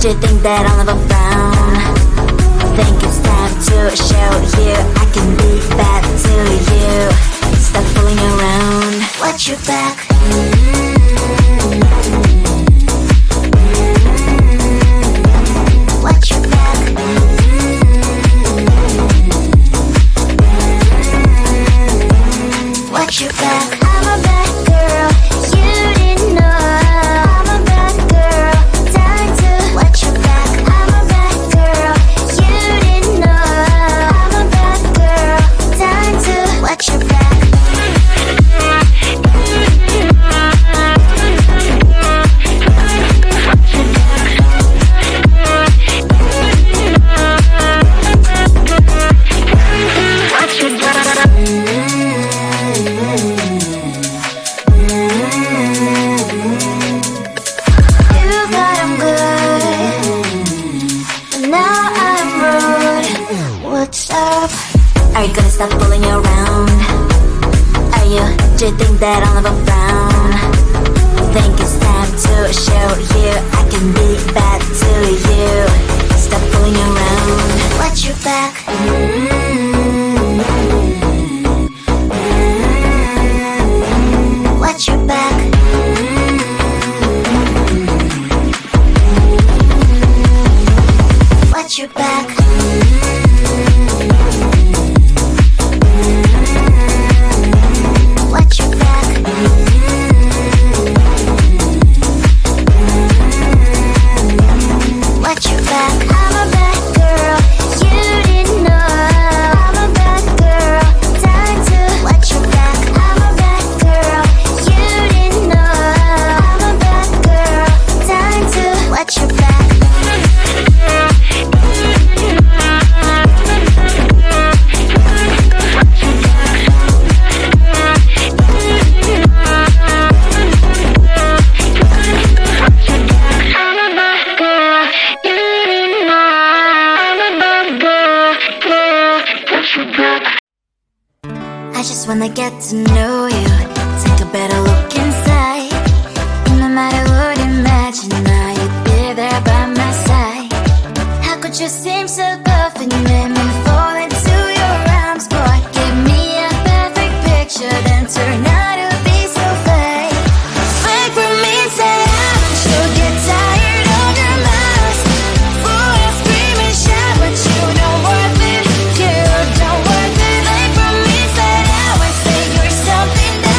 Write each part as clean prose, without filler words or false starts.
Do you think that I'll never frown? Think it's time to show you I can be bad to you. Stop fooling around. Watch your back. Watch your back. Watch your back. I'm a bad girl. You didn't know. I'm a bad girl. Time to watch your back. I'm a bad girl. You didn't know. I'm a bad girl. Time to watch your back. Are you gonna stop fooling around? Do you think that I'll never frown? Think it's time to show you I can be bad to you. Stop fooling around. Watch your back. Watch your back. Watch your back. Watch your back. Watch your back. I'm a bad girl. You didn't know. get to know you, take a better look inside. No matter what, imagine now you'd be there by my side. How could you seem so perfect, you made me fall into your arms, boy. Give me a perfect picture, then turn out to be so fake. Fake for me, say I should get tired of your mask. Boy, scream and shout, but you don't worth it. You don't worth it. Fake for me, say I would say you're something that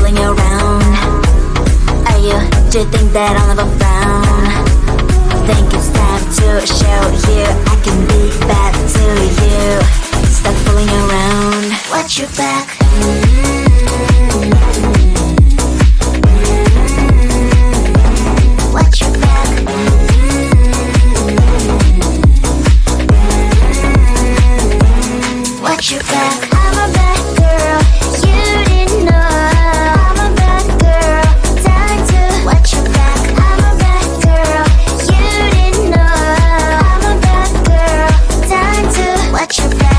fooling around. Do you think that I'll never frown? Think it's time to show you I can be bad to you. Stop fooling around. Watch your back. Watch your back. Watch your back. I'm a bad girl. You didn't know. I'm a bad girl. Time to watch your back. I'm a bad girl. You didn't know. I'm a bad girl. Time to watch your back.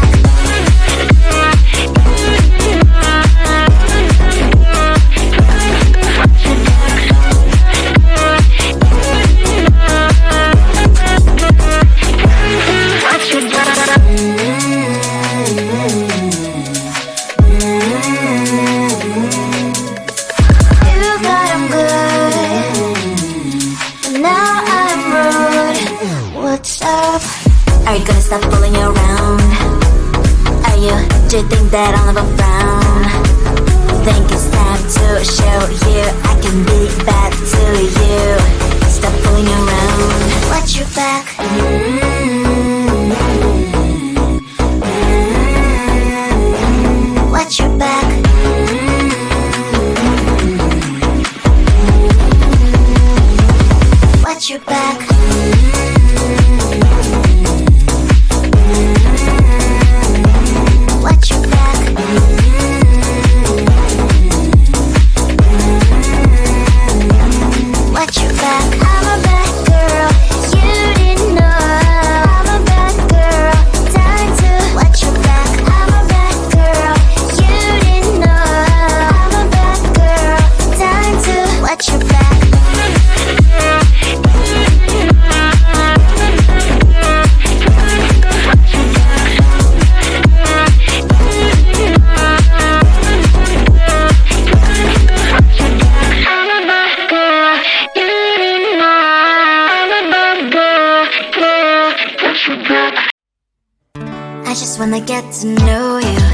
Are you gonna stop fooling around? Do you think that I'll never frown? Think it's time to show you I can be bad to you. Stop fooling around. Watch your back. Watch your back. Watch your back. Watch your back. Watch your back. I'm a bad girl. You didn't know. I'm a bad girl. Time to watch your back. I'm a bad girl. You didn't know. I'm a bad girl. Time to watch your back. I just wanna get to know you.